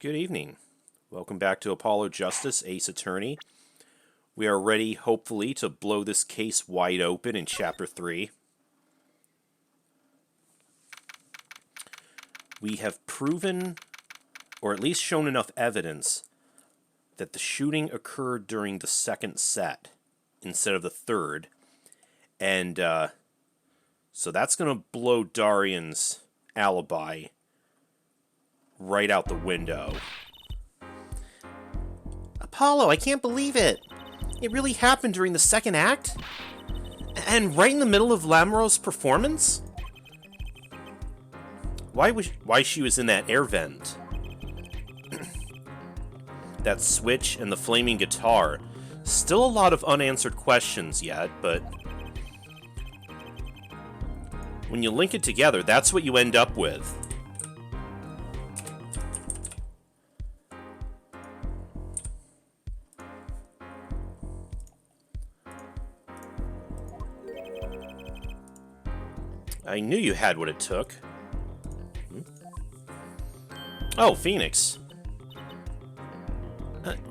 Good evening. Welcome back to Apollo Justice, Ace Attorney. We are ready, hopefully, to blow this case wide open in Chapter 3. We have proven, or at least shown enough evidence, that the shooting occurred during the second set instead of the third. And so that's going to blow Darian's alibi right out the window. Apollo, I can't believe it. It really happened during the second act? And right in the middle of Lamoureux's performance? Why she was in that air vent? That switch and the flaming guitar. Still a lot of unanswered questions yet, but when you link it together, that's what you end up with. I knew you had what it took. Oh, Phoenix.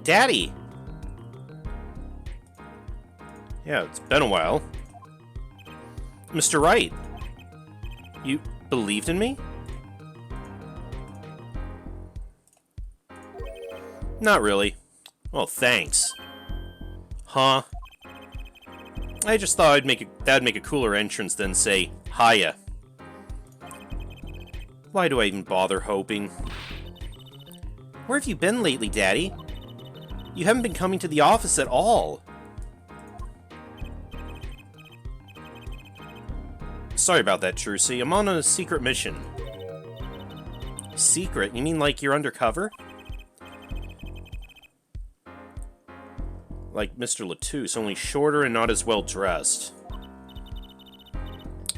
Daddy! Yeah, it's been a while. Mr. Wright, you believed in me? Not really. Well, thanks. Huh? I just thought that'd make a cooler entrance than say, hiya. Why do I even bother hoping? Where have you been lately, Daddy? You haven't been coming to the office at all. Sorry about that, Trucy. I'm on a secret mission. Secret? You mean like you're undercover? Like Mr. Latouche, only shorter and not as well dressed.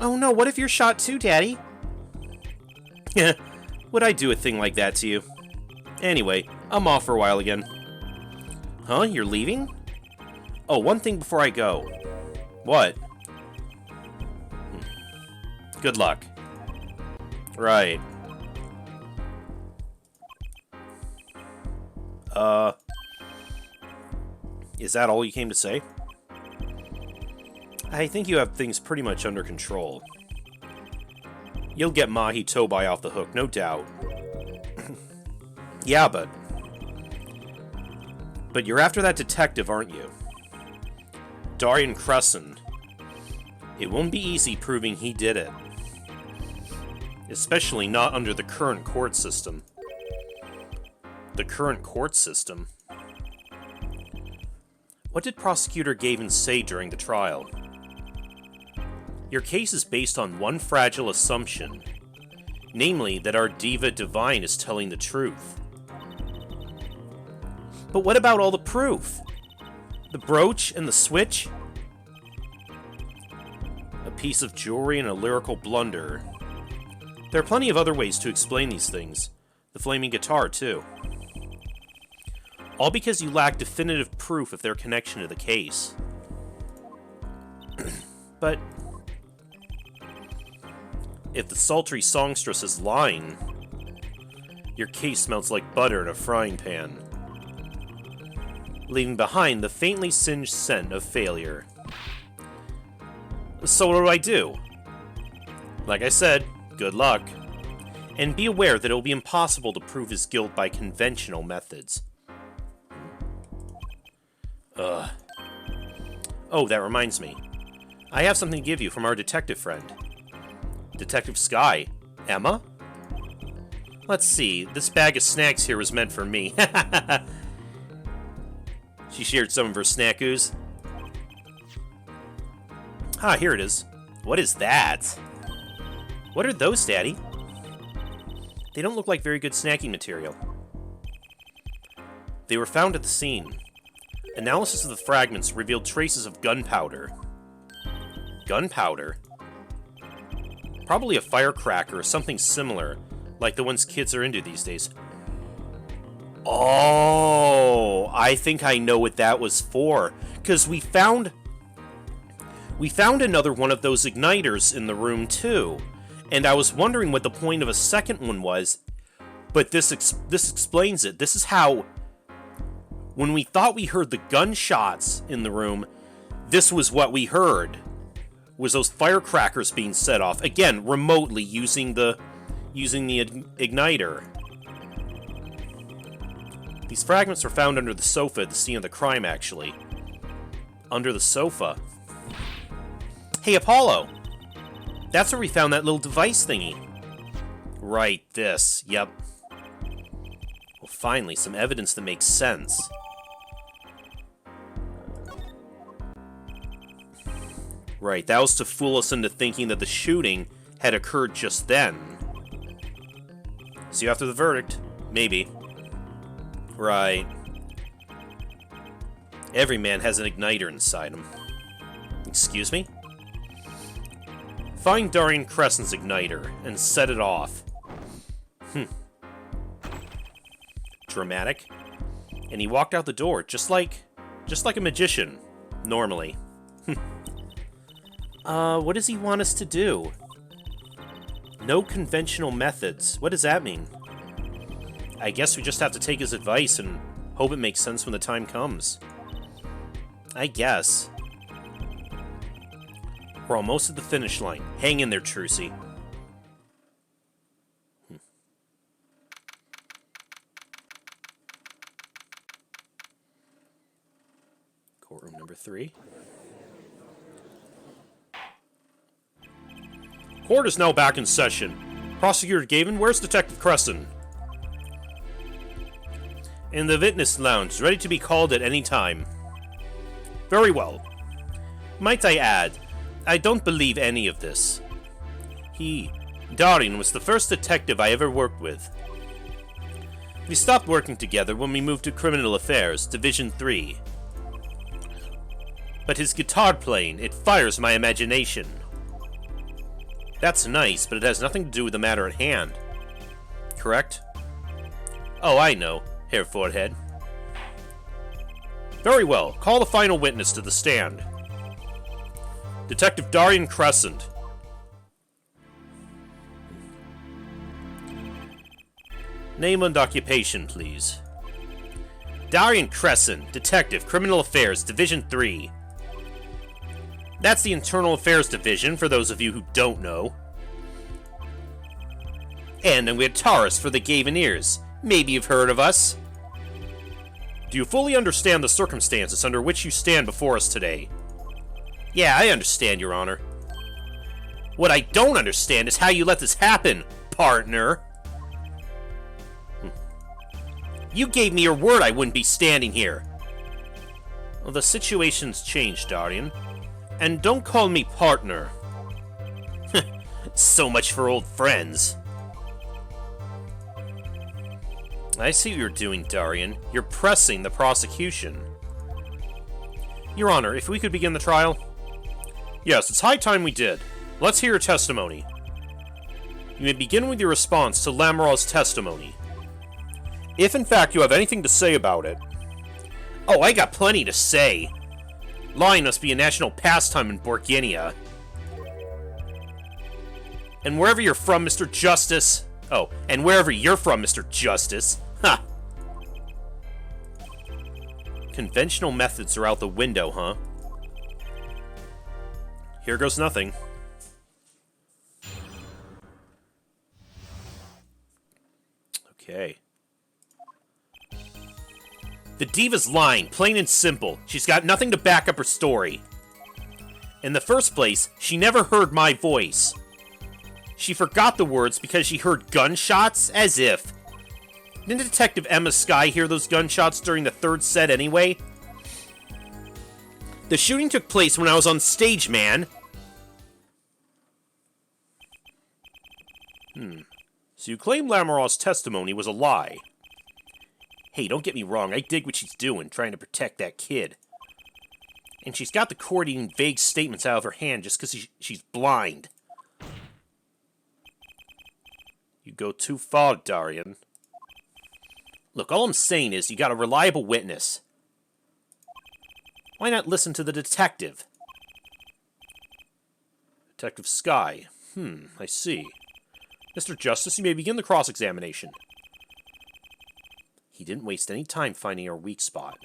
Oh no, what if you're shot too, Daddy? Would I do a thing like that to you? Anyway, I'm off for a while again. Huh? You're leaving? Oh, one thing before I go. What? Good luck. Right. Is that all you came to say? I think you have things pretty much under control. You'll get Mahi Tobai off the hook, no doubt. Yeah, but you're after that detective, aren't you? Darian Crescent. It won't be easy proving he did it. Especially not under the current court system. The current court system? What did Prosecutor Gavin say during the trial? Your case is based on one fragile assumption, namely that our diva divine is telling the truth. But what about all the proof? The brooch and the switch? A piece of jewelry and a lyrical blunder. There are plenty of other ways to explain these things. The flaming guitar, too. All because you lack definitive proof of their connection to the case. But if the sultry songstress is lying, your case smells like butter in a frying pan, leaving behind the faintly singed scent of failure. So what do I do? Like I said, good luck. And be aware that it will be impossible to prove his guilt by conventional methods. Oh, that reminds me. I have something to give you from our detective friend. Detective Sky. Emma? Let's see, this bag of snacks here was meant for me. She shared some of her snackoos. Ah, here it is. What is that? What are those, Daddy? They don't look like very good snacking material. They were found at the scene. Analysis of the fragments revealed traces of gunpowder. Gunpowder? Probably a firecracker or something similar, like the ones kids are into these days. Oh, I think I know what that was for. Because we found another one of those igniters in the room, too. And I was wondering what the point of a second one was. But this explains it. This is how, when we thought we heard the gunshots in the room, this was what we heard. Was those firecrackers being set off. Again, remotely, using the igniter. These fragments were found under the sofa at the scene of the crime, actually. Under the sofa. Hey, Apollo! That's where we found that little device thingy. Right, this. Yep. Well, finally, some evidence that makes sense. Right, that was to fool us into thinking that the shooting had occurred just then. See you after the verdict. Maybe. Right. Every man has an igniter inside him. Excuse me? Find Darian Crescent's igniter and set it off. Dramatic. And he walked out the door, just like a magician, normally. What does he want us to do? No conventional methods. What does that mean? I guess we just have to take his advice and hope it makes sense when the time comes. I guess. We're almost at the finish line. Hang in there, Trucy. Courtroom number 3. Court is now back in session. Prosecutor Gavin, where's Detective Crescent? In the witness lounge, ready to be called at any time. Very well. Might I add, I don't believe any of this. Darian, was the first detective I ever worked with. We stopped working together when we moved to Criminal Affairs, Division 3. But his guitar playing, it fires my imagination. That's nice, but it has nothing to do with the matter at hand. Correct? Oh, I know, Herr Forehead. Very well, call the final witness to the stand. Detective Darian Crescent. Name and occupation, please. Darian Crescent, Detective, Criminal Affairs, Division 3. That's the Internal Affairs Division, for those of you who don't know. And I'm guitarist for the Gaveneers. Maybe you've heard of us. Do you fully understand the circumstances under which you stand before us today? Yeah, I understand, Your Honor. What I don't understand is how you let this happen, partner. You gave me your word I wouldn't be standing here. Well, the situation's changed, Darian. And don't call me partner. So much for old friends. I see what you're doing, Darian. You're pressing the prosecution. Your Honor, if we could begin the trial? Yes, it's high time we did. Let's hear your testimony. You may begin with your response to Lamoureux's testimony. If in fact you have anything to say about it. Oh, I got plenty to say. Lying must be a national pastime in Borginia. And wherever you're from, Mr. Justice... Oh, and wherever you're from, Mr. Justice. Ha! Conventional methods are out the window, huh? Here goes nothing. Okay. The diva's lying, plain and simple. She's got nothing to back up her story. In the first place, she never heard my voice. She forgot the words because she heard gunshots? As if. Didn't Detective Emma Skye hear those gunshots during the third set anyway? The shooting took place when I was on stage, man. So you claim Lamoureux's testimony was a lie. Hey, don't get me wrong, I dig what she's doing, trying to protect that kid. And she's got the court eating vague statements out of her hand just because she's blind. You go too far, Darian. Look, all I'm saying is you got a reliable witness. Why not listen to the detective? Detective Skye. I see. Mr. Justice, you may begin the cross-examination. He didn't waste any time finding our weak spot.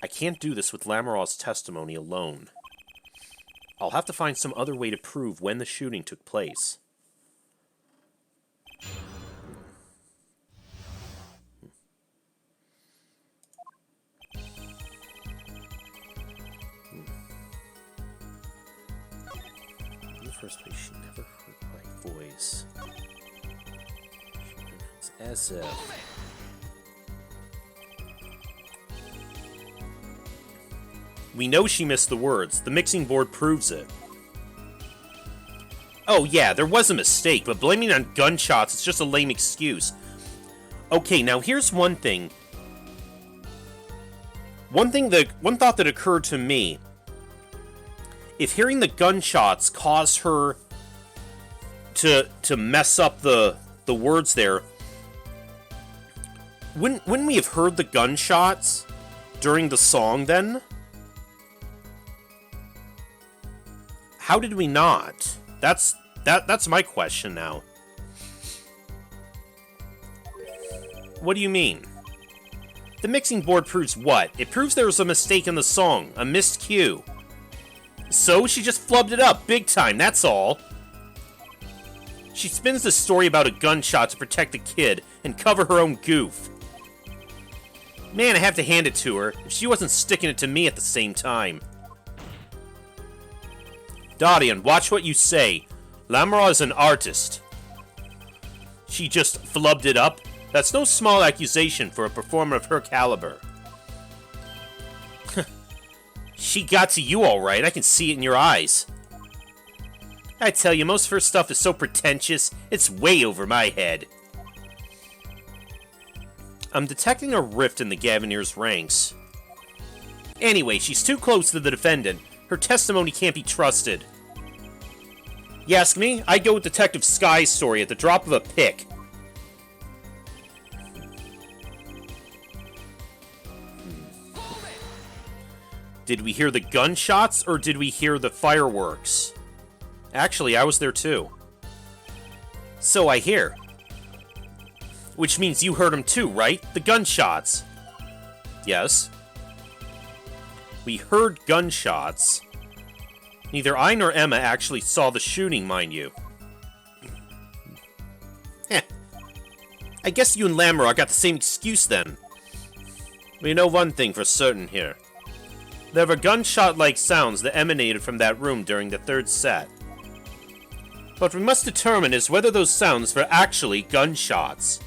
I can't do this with Lamoureux's testimony alone. I'll have to find some other way to prove when the shooting took place. In the first place, she never heard my voice. It's as if... We know she missed the words. The mixing board proves it. Oh yeah, there was a mistake, but blaming it on gunshots is just a lame excuse. Okay, now here's one thing. One thought that occurred to me. If hearing the gunshots caused her to mess up the words there, wouldn't we have heard the gunshots during the song then? How did we not? That's my question now. What do you mean? The mixing board proves what? It proves there was a mistake in the song, a missed cue. So she just flubbed it up big time, that's all. She spins the story about a gunshot to protect the kid and cover her own goof. Man, I have to hand it to her. If she wasn't sticking it to me at the same time. Darian, watch what you say. Lamoureux is an artist. She just flubbed it up? That's no small accusation for a performer of her caliber. She got to you all right. I can see it in your eyes. I tell you, most of her stuff is so pretentious, it's way over my head. I'm detecting a rift in the Gavineers' ranks. Anyway, she's too close to the defendant. Her testimony can't be trusted. You ask me? I'd go with Detective Sky's story at the drop of a pick. Did we hear the gunshots, or did we hear the fireworks? Actually, I was there too. So I hear. Which means you heard them too, right? The gunshots. Yes. We heard gunshots. Neither I nor Emma actually saw the shooting, mind you. Heh. I guess you and Lamoureux got the same excuse then. We know one thing for certain here. There were gunshot-like sounds that emanated from that room during the third set. What we must determine is whether those sounds were actually gunshots.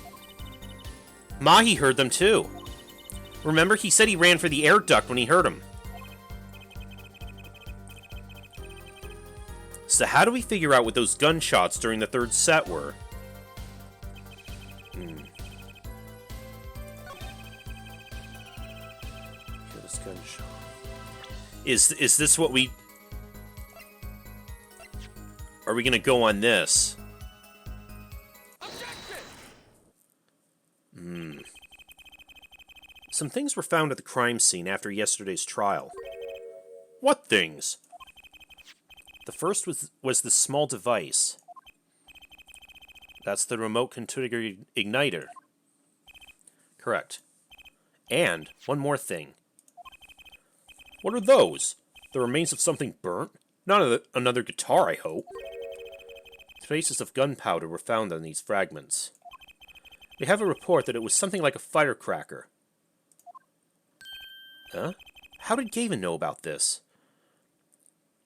Mahi heard them too. Remember, he said he ran for the air duct when he heard them. So how do we figure out what those gunshots during the third set were? Hear this gunshot. Is this what we... Are we gonna go on this? Some things were found at the crime scene after yesterday's trial. What things? The first was this small device. That's the remote control igniter. Correct. And one more thing. What are those? The remains of something burnt? Not another guitar, I hope. Traces of gunpowder were found on these fragments. We have a report that it was something like a firecracker. Huh? How did Gavin know about this?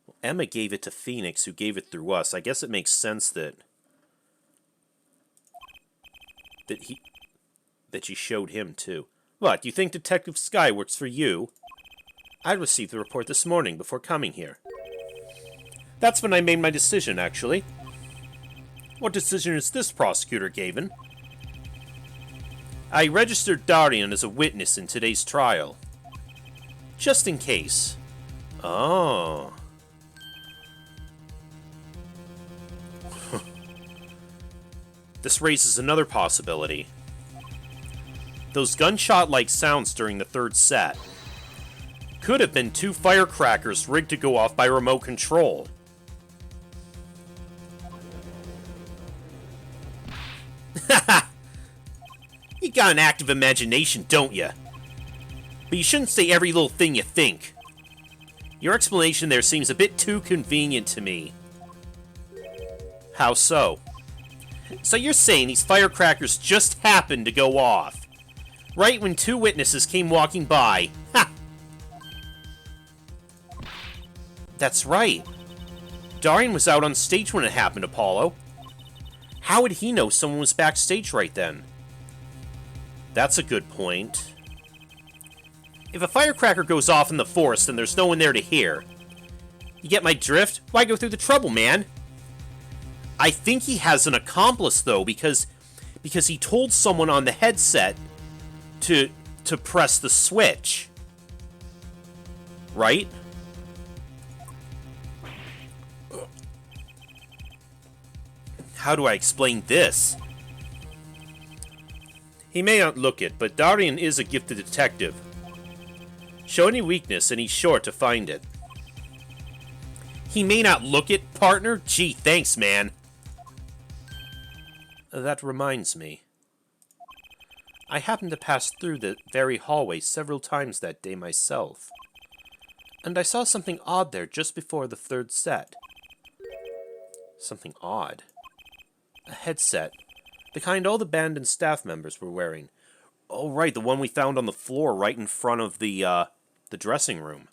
Well, Emma gave it to Phoenix, who gave it through us. I guess it makes sense that she showed him too. What, you think Detective Sky works for you? I received the report this morning before coming here. That's when I made my decision, actually. What decision is this, Prosecutor Gavin? I registered Darian as a witness in today's trial. Just in case. Oh. This raises another possibility. Those gunshot-like sounds during the third set could have been two firecrackers rigged to go off by remote control. You got an active imagination, don't you? But you shouldn't say every little thing you think. Your explanation there seems a bit too convenient to me. How so? So you're saying these firecrackers just happened to go off, right when two witnesses came walking by? Ha! That's right. Darian was out on stage when it happened, Apollo. How would he know someone was backstage right then? That's a good point. If a firecracker goes off in the forest and there's no one there to hear, you get my drift? Why go through the trouble, man? I think he has an accomplice, though, because he told someone on the headset to press the switch. Right? How do I explain this? He may not look it, but Darian is a gifted detective. Show any weakness and he's sure to find it. He may not look it, partner? Gee, thanks, man. That reminds me. I happened to pass through the very hallway several times that day myself. And I saw something odd there just before the third set. Something odd? A headset. The kind all the band and staff members were wearing. Oh, right, the one we found on the floor right in front of the dressing room.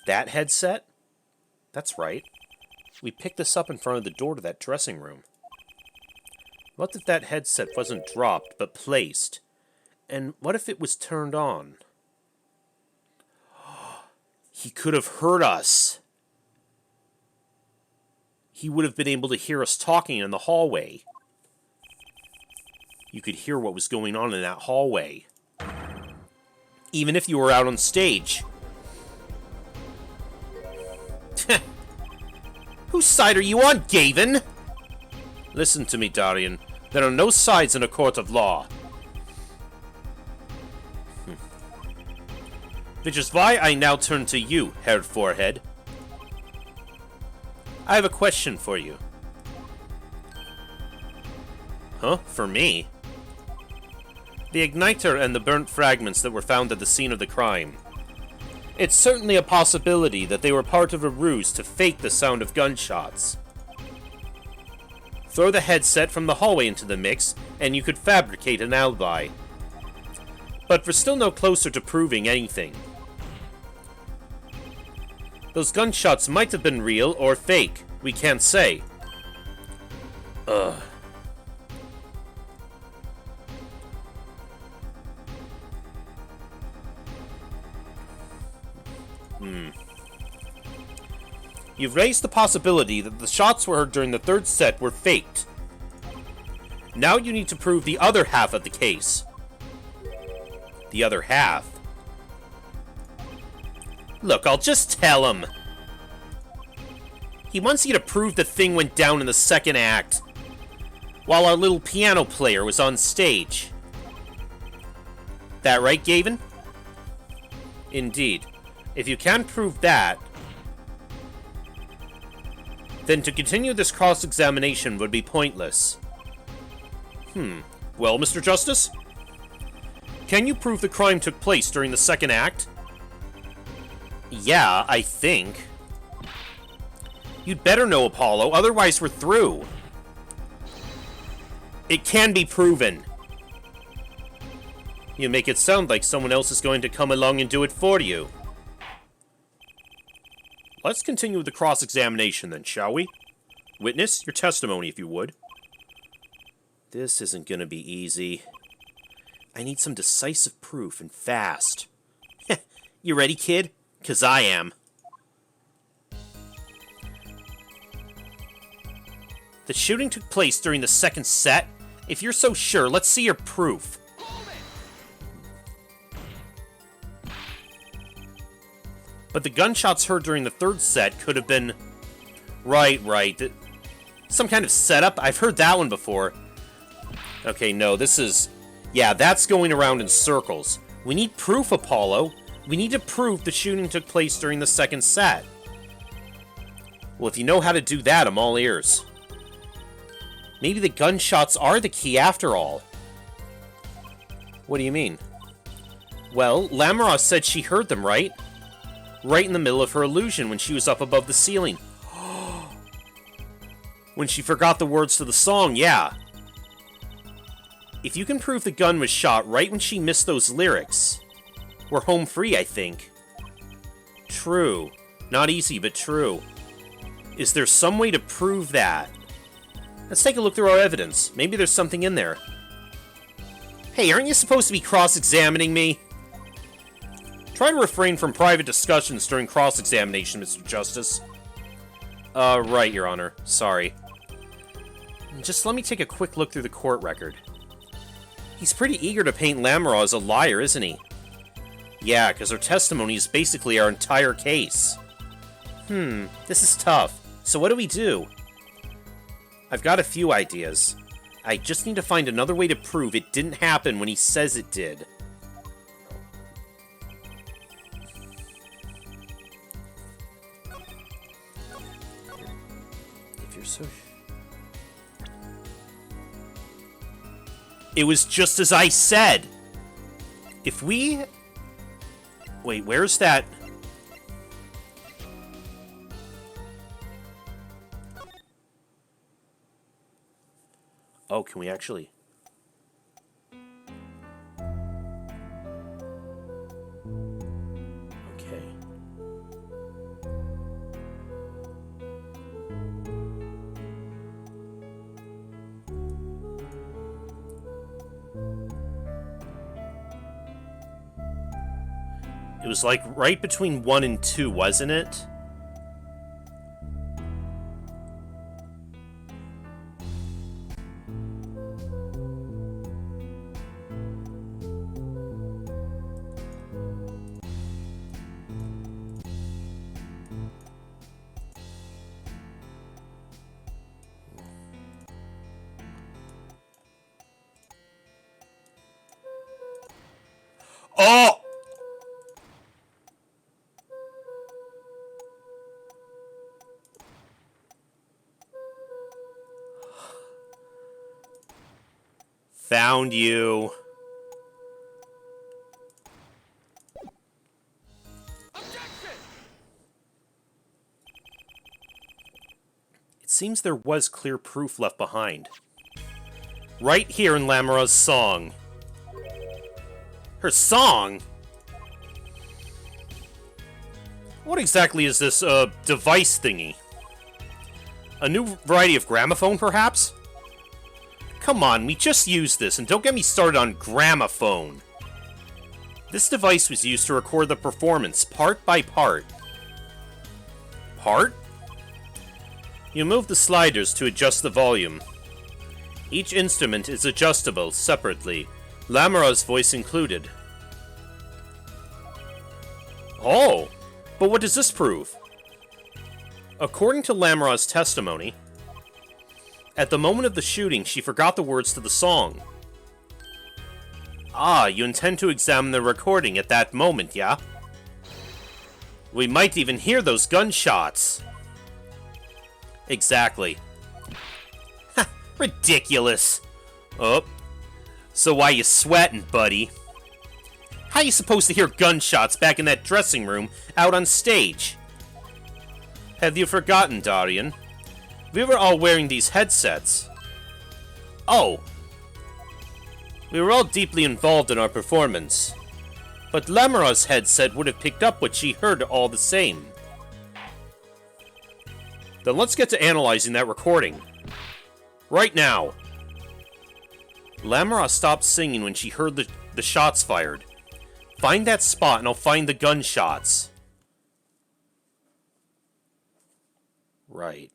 That headset? That's right. We picked this up in front of the door to that dressing room. What if that headset wasn't dropped, but placed? And what if it was turned on? He could have heard us. He would have been able to hear us talking in the hallway. You could hear what was going on in that hallway. Even if you were out on stage. Whose side are you on, Gavin? Listen to me, Darian. There are no sides in a court of law. Which is why I now turn to you, Herr Forehead. I have a question for you. Huh? For me? The igniter and the burnt fragments that were found at the scene of the crime. It's certainly a possibility that they were part of a ruse to fake the sound of gunshots. Throw the headset from the hallway into the mix, and you could fabricate an alibi. But we're still no closer to proving anything. Those gunshots might have been real or fake. We can't say. Ugh. You've raised the possibility that the shots were heard during the third set were faked. Now you need to prove the other half of the case. The other half? Look, I'll just tell him. He wants you to prove the thing went down in the second act, while our little piano player was on stage. That right, Gavin? Indeed. If you can't prove that, then to continue this cross-examination would be pointless. Well, Mr. Justice? Can you prove the crime took place during the second act? Yeah, I think. You'd better know, Apollo, otherwise we're through. It can be proven. You make it sound like someone else is going to come along and do it for you. Let's continue with the cross-examination then, shall we? Witness, your testimony, if you would. This isn't gonna be easy. I need some decisive proof, and fast. You ready, kid? 'Cause I am. The shooting took place during the second set? If you're so sure, let's see your proof. But the gunshots heard during the third set could have been... Right. Some kind of setup? I've heard that one before. Okay, no, this is... Yeah, that's going around in circles. We need proof, Apollo. We need to prove the shooting took place during the second set. Well, if you know how to do that, I'm all ears. Maybe the gunshots are the key after all. What do you mean? Well, Lamaros said she heard them, right? Right in the middle of her illusion when she was up above the ceiling. When she forgot the words to the song, yeah. If you can prove the gun was shot right when she missed those lyrics, we're home free, I think. True. Not easy, but true. Is there some way to prove that? Let's take a look through our evidence. Maybe there's something in there. Hey, aren't you supposed to be cross-examining me? Try to refrain from private discussions during cross-examination, Mr. Justice. Right, Your Honor. Sorry. Just let me take a quick look through the court record. He's pretty eager to paint Lamaros as a liar, isn't he? Yeah, because her testimony is basically our entire case. This is tough. So what do we do? I've got a few ideas. I just need to find another way to prove it didn't happen when he says it did. If you're so... It was just as I said! If we... Wait, where's that... Oh, can we actually... Okay. It was like right between 1 and 2, wasn't it? Oh! Found you. It seems there was clear proof left behind. Right here in Lamaros' song. Her song? What exactly is this, device thingy? A new variety of gramophone, perhaps? Come on, we just used this, and don't get me started on gramophone. This device was used to record the performance, part by part. Part? You move the sliders to adjust the volume. Each instrument is adjustable separately, Lamaros' voice included. Oh! But what does this prove? According to Lamaros' testimony, at the moment of the shooting, she forgot the words to the song. Ah, you intend to examine the recording at that moment, yeah? We might even hear those gunshots. Exactly. Ha! Ridiculous. Oh. So why you sweating, buddy? How you supposed to hear gunshots back in that dressing room out on stage? Have you forgotten, Darian? We were all wearing these headsets. Oh. We were all deeply involved in our performance. But Lamaros' headset would have picked up what she heard all the same. Then let's get to analyzing that recording. Right now. Lamaros stopped singing when she heard the shots fired. Find that spot and I'll find the gunshots. Right.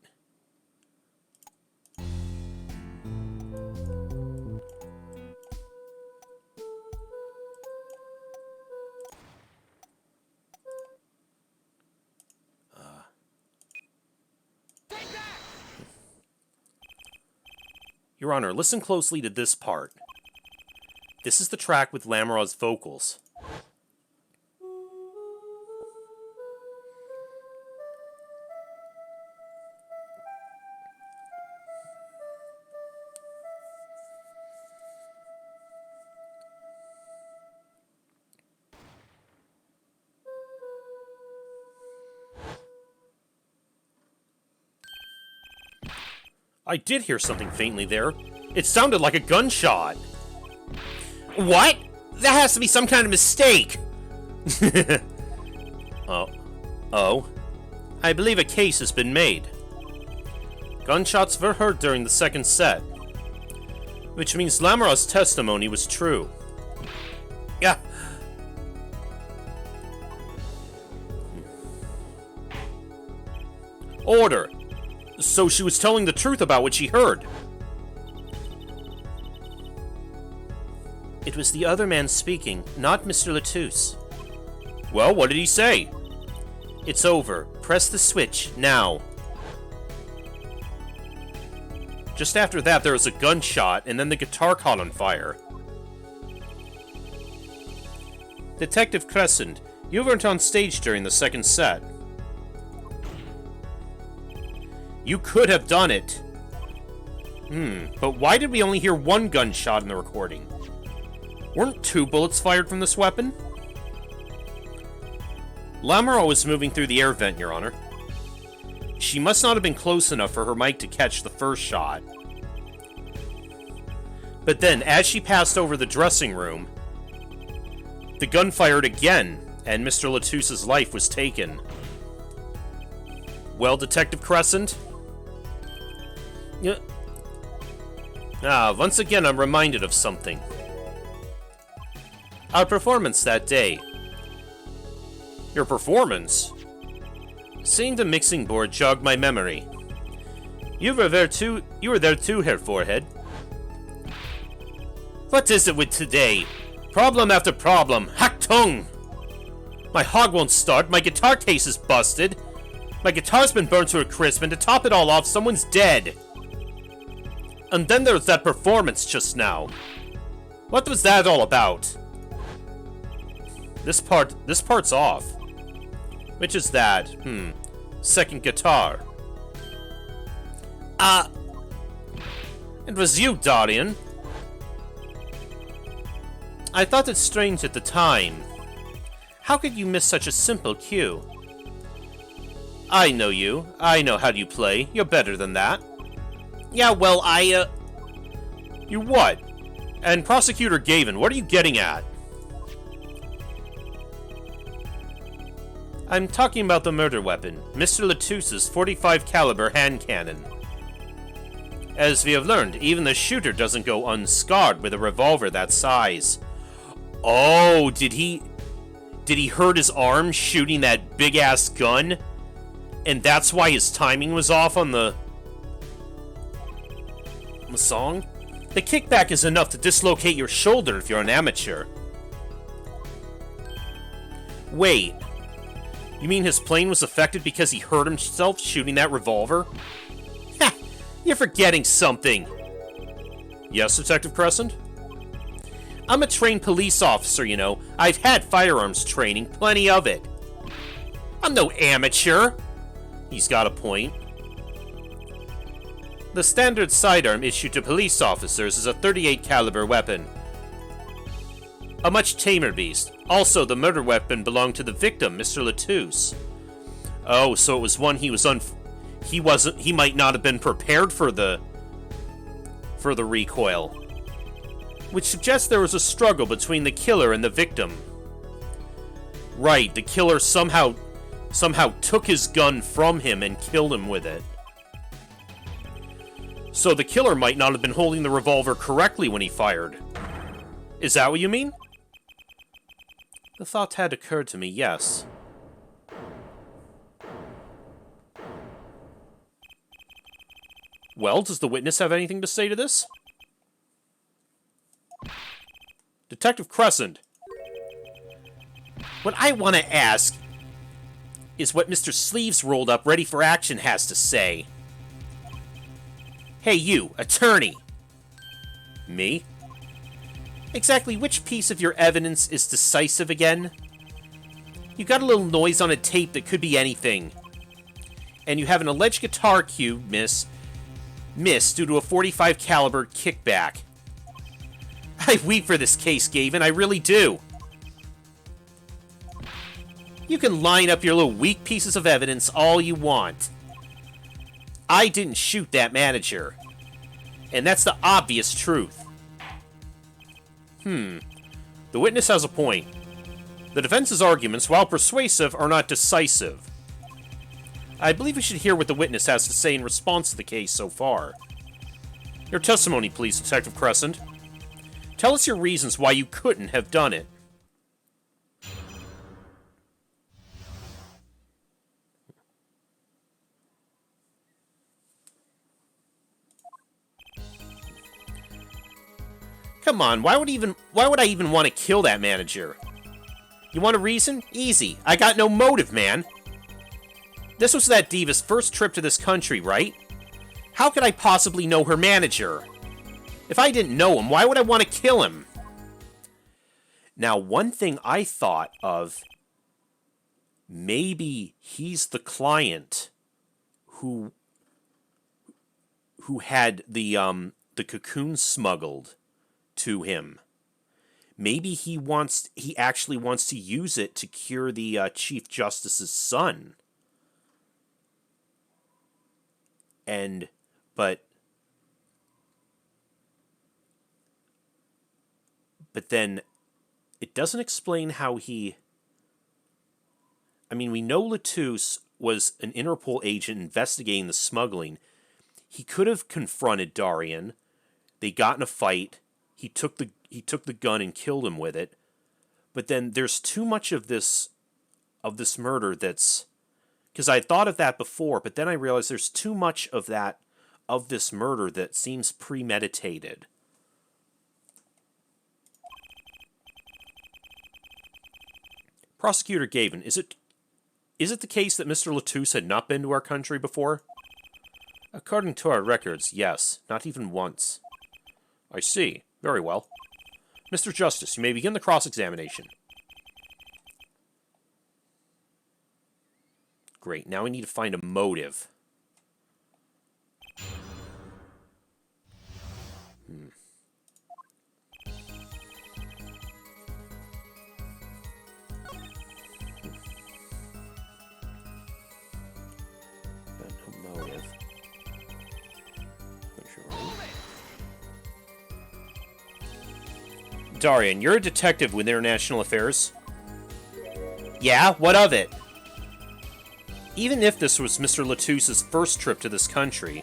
Your Honor, listen closely to this part. This is the track with Lamaros' vocals. I did hear something faintly there. It sounded like a gunshot. What? That has to be some kind of mistake. Oh. I believe a case has been made. Gunshots were heard during the second set, which means Lamara's testimony was true. Yeah. Order. So she was telling the truth about what she heard. It was the other man speaking, not Mr. Latouche. Well, what did he say? It's over. Press the switch, now. Just after that, there was a gunshot, and then the guitar caught on fire. Detective Crescent, you weren't on stage during the second set. You could have done it. But why did we only hear one gunshot in the recording? Weren't 2 bullets fired from this weapon? Lamara was moving through the air vent, Your Honor. She must not have been close enough for her mic to catch the first shot. But then, as she passed over the dressing room, the gun fired again, and Mr. Latouche's life was taken. Well, Detective Crescent? Once again I'm reminded of something. Our performance that day. Your performance? Seeing the mixing board jogged my memory. You were there too, Herr Forehead. What is it with today? Problem after problem. Hack-tung! My hog won't start, my guitar case is busted. My guitar's been burned to a crisp, and to top it all off, someone's dead. And then there's that performance just now. What was that all about? This part's off. Which is that? Second guitar. It was you, Darian. I thought it strange at the time. How could you miss such a simple cue? I know you. I know how you play. You're better than that. Yeah, well, You what? And Prosecutor Gavin, what are you getting at? I'm talking about the murder weapon, Mr. Latouche's .45 caliber hand cannon. As we have learned, even the shooter doesn't go unscarred with a revolver that size. Oh, did he hurt his arm shooting that big-ass gun? And that's why his timing was off on the song? The kickback is enough to dislocate your shoulder if you're an amateur. Wait. You mean his plane was affected because he hurt himself shooting that revolver? Ha! You're forgetting something. Yes, Detective Crescent? I'm a trained police officer, you know. I've had firearms training, plenty of it. I'm no amateur. He's got a point. The standard sidearm issued to police officers is a .38 caliber weapon. A much tamer beast. Also, the murder weapon belonged to the victim, Mr. Latouche. Oh, so it was one he might not have been prepared for the recoil. Which suggests there was a struggle between the killer and the victim. Right, the killer somehow took his gun from him and killed him with it. So the killer might not have been holding the revolver correctly when he fired. Is that what you mean? The thought had occurred to me, yes. Well, does the witness have anything to say to this? Detective Crescent. What I want to ask is what Mr. Sleeves rolled up ready for action has to say. Hey you, attorney! Me? Exactly which piece of your evidence is decisive again? You got a little noise on a tape that could be anything. And you have an alleged guitar cue miss due to a .45 caliber kickback. I weep for this case, Gavin, I really do. You can line up your little weak pieces of evidence all you want. I didn't shoot that manager. And that's the obvious truth. The witness has a point. The defense's arguments, while persuasive, are not decisive. I believe we should hear what the witness has to say in response to the case so far. Your testimony, please, Detective Crescent. Tell us your reasons why you couldn't have done it. Come on, why would I even want to kill that manager? You want a reason? Easy. I got no motive, man. This was that diva's first trip to this country, right? How could I possibly know her manager? If I didn't know him, why would I want to kill him? Now, one thing I thought of, maybe he's the client who had the cocoon smuggled to him. Maybe he actually wants to use it to cure the Chief Justice's son. But then it doesn't explain how he... I mean, we know Latouche was an Interpol agent investigating the smuggling. He could have confronted Darian. They got in a fight. He took the gun and killed him with it. But then there's too much of this murder that's... Because I thought of that before, but then I realized there's too much of this murder that seems premeditated. Prosecutor Gavin, is it the case that Mr. Latouche had not been to our country before? According to our records, yes. Not even once. I see. Very well. Mr. Justice, you may begin the cross-examination. Great. Now we need to find a motive. No motive. Darian, you're a detective with international affairs. Yeah, what of it? Even if this was Mr. Latouche's first trip to this country,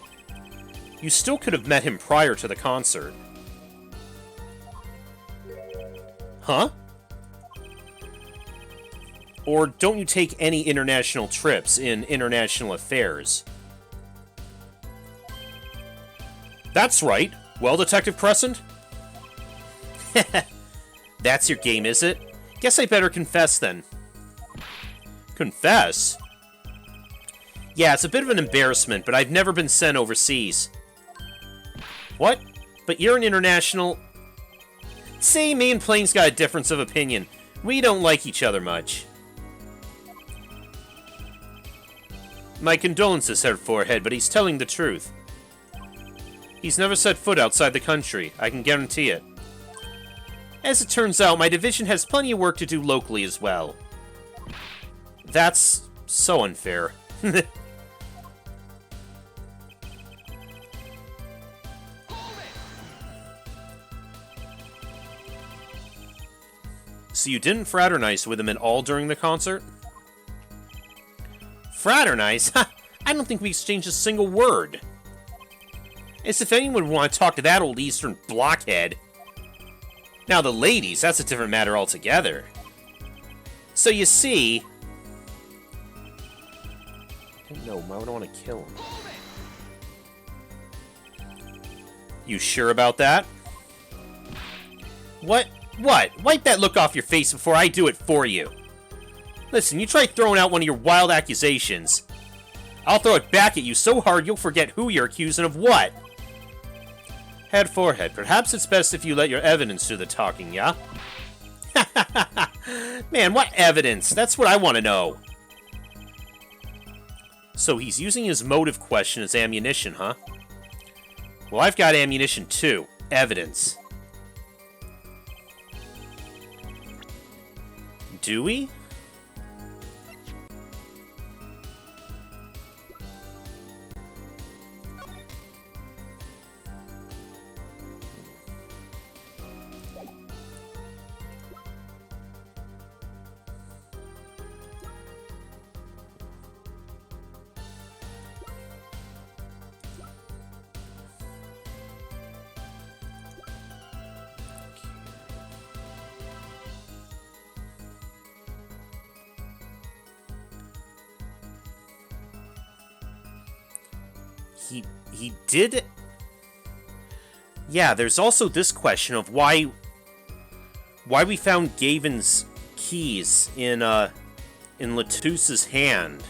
you still could have met him prior to the concert. Huh? Or don't you take any international trips in international affairs? That's right. Well, Detective Crescent? That's your game, is it? Guess I better confess then. Confess? Yeah, it's a bit of an embarrassment, but I've never been sent overseas. What? But you're an international... See, me and Plain's got a difference of opinion. We don't like each other much. My condolences, Herr Forehead, but he's telling the truth. He's never set foot outside the country, I can guarantee it. As it turns out, my division has plenty of work to do locally as well. That's so unfair. So you didn't fraternize with him at all during the concert? Fraternize? I don't think we exchanged a single word. As if anyone would want to talk to that old Eastern blockhead. Now the ladies, that's a different matter altogether. So you see... No, why would I want to kill him? You sure about that? What? What? Wipe that look off your face before I do it for you. Listen, you try throwing out one of your wild accusations. I'll throw it back at you so hard you'll forget who you're accusing of what. Head forehead, perhaps it's best if you let your evidence do the talking, yeah? Man, what evidence? That's what I want to know. So he's using his motive question as ammunition, huh? Well, I've got ammunition too. Evidence. Do we? he did... Yeah, there's also this question of why we found Gavin's keys in Latouse's hand.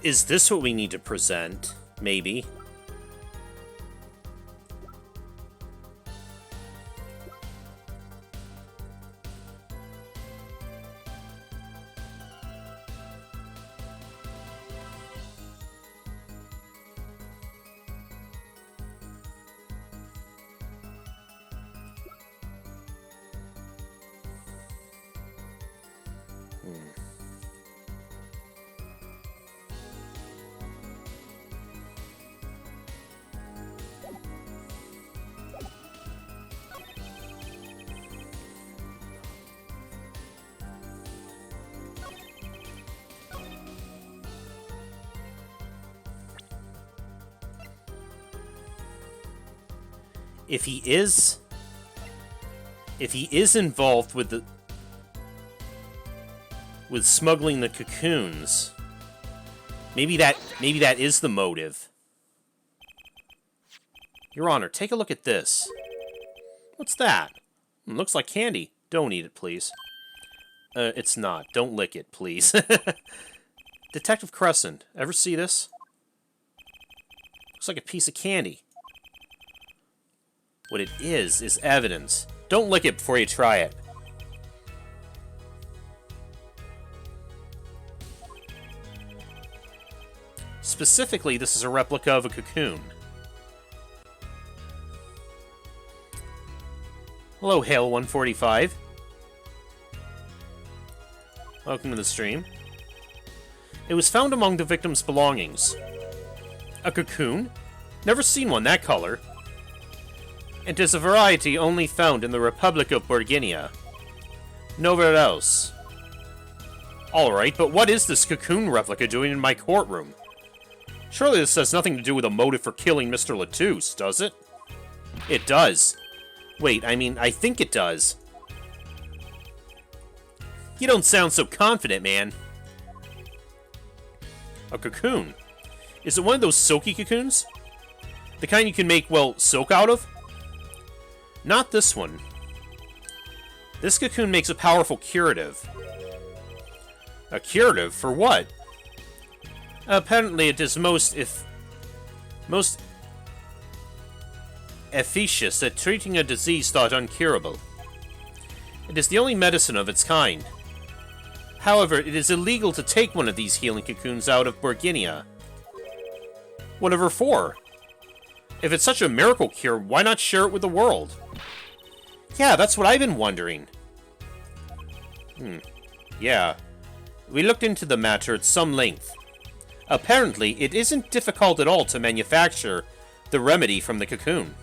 Is this what we need to present? Maybe. If he is involved with smuggling the cocoons, maybe that is the motive. Your Honor, take a look at this. What's that? Looks like candy. Don't eat it, please. It's not. Don't lick it, please. Detective Crescent, ever see this? Looks like a piece of candy. What it is evidence. Don't lick it before you try it. Specifically, this is a replica of a cocoon. Hello, Hale 145. Welcome to the stream. It was found among the victim's belongings. A cocoon? Never seen one that color. It is a variety only found in the Republic of Burguinia. Nowhere else. Alright, but what is this cocoon replica doing in my courtroom? Surely this has nothing to do with a motive for killing Mr. Latouse, does it? It does. Wait, I think it does. You don't sound so confident, man. A cocoon? Is it one of those silky cocoons? The kind you can make, well, silk out of? Not this one. This cocoon makes a powerful curative. A curative? For what? Apparently it is most efficacious at treating a disease thought uncurable. It is the only medicine of its kind. However, it is illegal to take one of these healing cocoons out of Burguinia. Whatever for? If it's such a miracle cure, why not share it with the world? Yeah, that's what I've been wondering. Yeah. We looked into the matter at some length. Apparently, it isn't difficult at all to manufacture the remedy from the cocoon.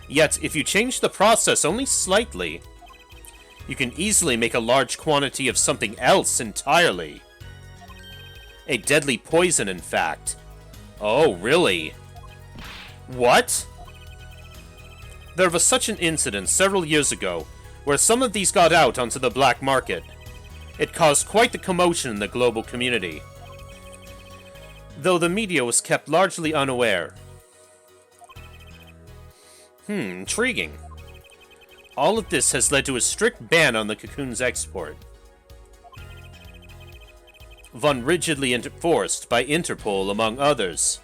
Yet, if you change the process only slightly, you can easily make a large quantity of something else entirely. A deadly poison, in fact. Oh, really? What? There was such an incident several years ago, where some of these got out onto the black market. It caused quite the commotion in the global community, though the media was kept largely unaware. Intriguing. All of this has led to a strict ban on the cocoon's export. One rigidly enforced by Interpol, among others.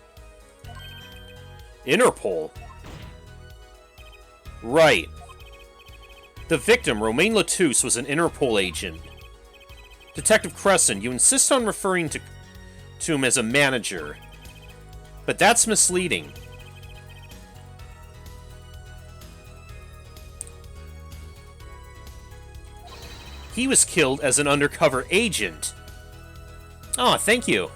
Interpol? Right. The victim, Romain Latouche, was an Interpol agent. Detective Crescent, you insist on referring to him as a manager. But that's misleading. He was killed as an undercover agent. Oh, thank you.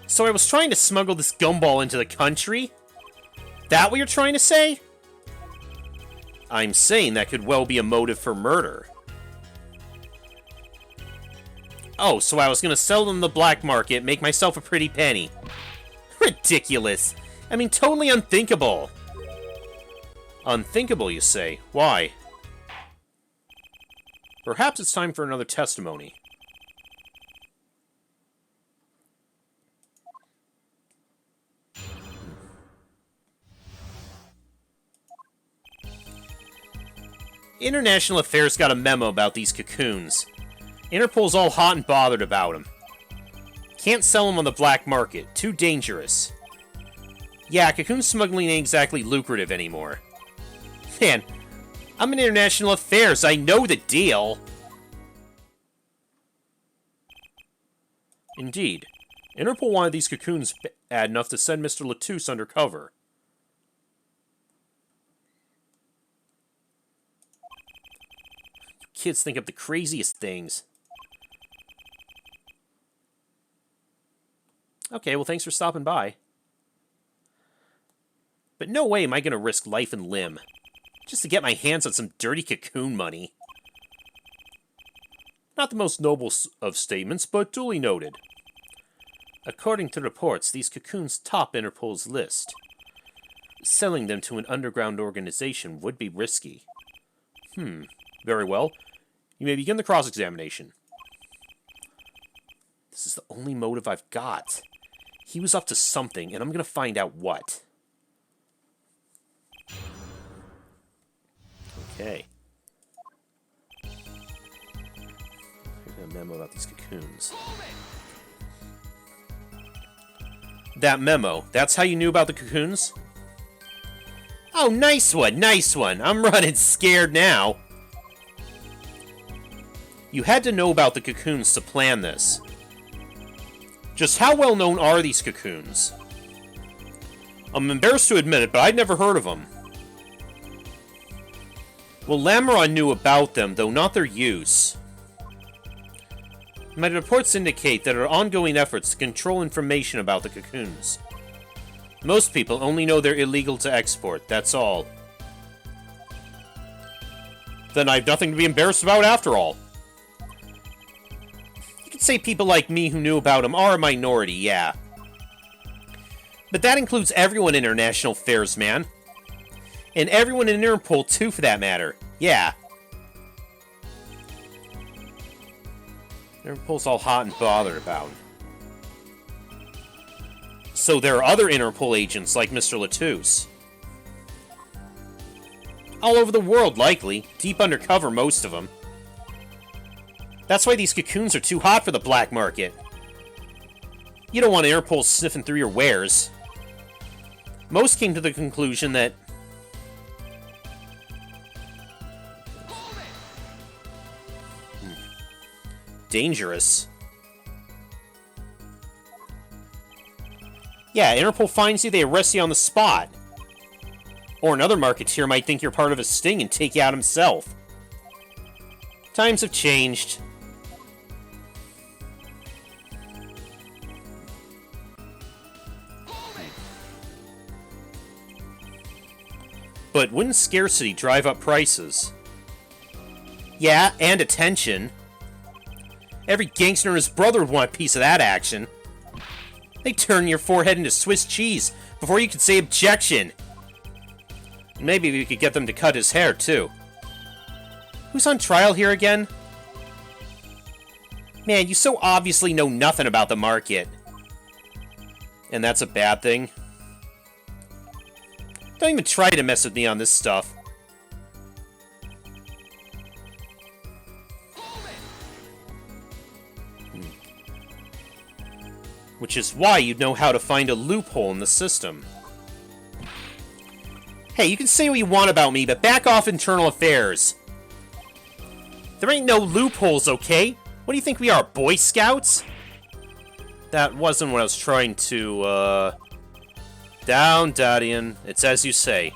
So I was trying to smuggle this gumball into the country? That what you're trying to say? I'm saying that could well be a motive for murder. Oh, so I was gonna sell them the black market, make myself a pretty penny. Ridiculous. I mean, totally unthinkable. Unthinkable, you say? Why? Perhaps it's time for another testimony. International Affairs got a memo about these cocoons. Interpol's all hot and bothered about them. Can't sell them on the black market. Too dangerous. Yeah, cocoon smuggling ain't exactly lucrative anymore. Man, I'm in International Affairs. I know the deal. Indeed. Interpol wanted these cocoons bad enough to send Mr. Latouche undercover. Kids think of the craziest things. Okay, well, thanks for stopping by. But no way am I going to risk life and limb just to get my hands on some dirty cocoon money. Not the most noble of statements, but duly noted. According to reports, these cocoons top Interpol's list. Selling them to an underground organization would be risky. Very well. You may begin the cross-examination. This is the only motive I've got. He was up to something, and I'm going to find out what. Okay. Here's a memo about these cocoons. That memo, that's how you knew about the cocoons? Oh, nice one, nice one. I'm running scared now. You had to know about the cocoons to plan this. Just how well known are these cocoons? I'm embarrassed to admit it, but I'd never heard of them. Well, Lamoron knew about them, though not their use. My reports indicate that there are ongoing efforts to control information about the cocoons. Most people only know they're illegal to export, that's all. Then I have nothing to be embarrassed about after all. You could say people like me who knew about them are a minority, yeah. But that includes everyone in International Affairs, man. And everyone in Interpol, too, for that matter. Yeah. Interpol's all hot and bothered about. So there are other Interpol agents like Mr. Latouche. All over the world, likely. Deep undercover, most of them. That's why these cocoons are too hot for the black market. You don't want Interpol sniffing through your wares. Most came to the conclusion that... Dangerous. Yeah, Interpol finds you, they arrest you on the spot. Or another marketeer might think you're part of a sting and take you out himself. Times have changed. But wouldn't scarcity drive up prices? Yeah, and attention. Every gangster and his brother would want a piece of that action. They turn your forehead into Swiss cheese before you could say objection. Maybe we could get them to cut his hair, too. Who's on trial here again? Man, you so obviously know nothing about the market. And that's a bad thing. Don't even try to mess with me on this stuff. Which is why you'd know how to find a loophole in the system. Hey, you can say what you want about me, but back off internal affairs. There ain't no loopholes, okay? What do you think we are, Boy Scouts? That wasn't what I was trying to, Down, Dadian. It's as you say.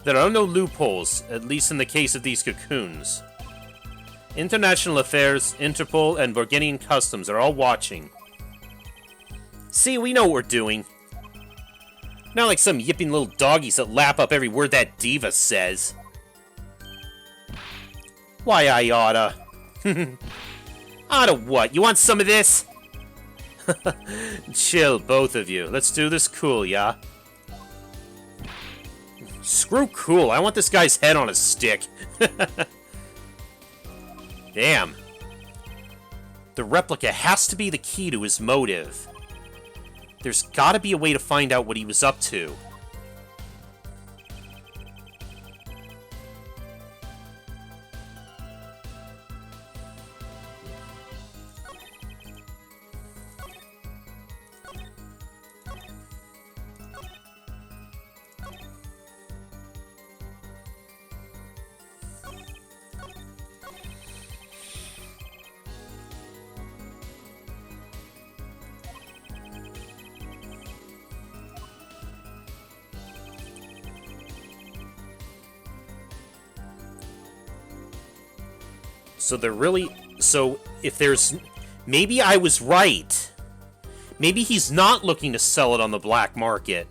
There are no loopholes, at least in the case of these cocoons. International Affairs, Interpol, and Borginian Customs are all watching. See, we know what we're doing. Not like some yipping little doggies that lap up every word that diva says. Why, I oughta. Oughta what? You want some of this? Chill, both of you. Let's do this cool, yeah? Screw cool. I want this guy's head on a stick. Damn. The replica has to be the key to his motive. There's gotta be a way to find out what he was up to. So if there's... Maybe I was right. Maybe he's not looking to sell it on the black market.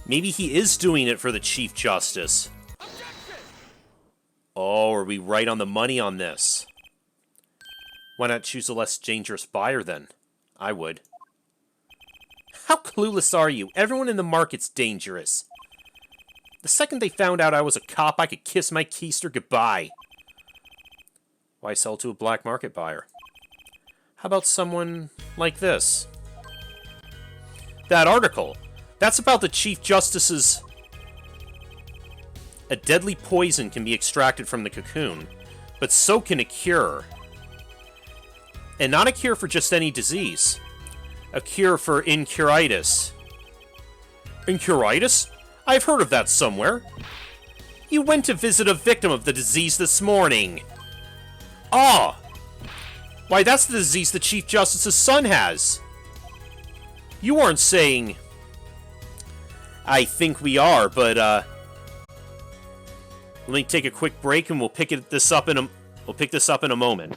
Maybe he is doing it for the Chief Justice. Oh, are we right on the money on this? Why not choose a less dangerous buyer then? I would. How clueless are you? Everyone in the market's dangerous. The second they found out I was a cop, I could kiss my keister goodbye. Why sell to a black market buyer? How about someone like this? That article. That's about the Chief Justice's... A deadly poison can be extracted from the cocoon, but so can a cure. And not a cure for just any disease. A cure for incuritis. Incuritis? I've heard of that somewhere. You went to visit a victim of the disease this morning. Ah! Why, that's the disease the Chief Justice's son has. You aren't saying... I think we are, but, let me take a quick break and we'll pick this up in a moment.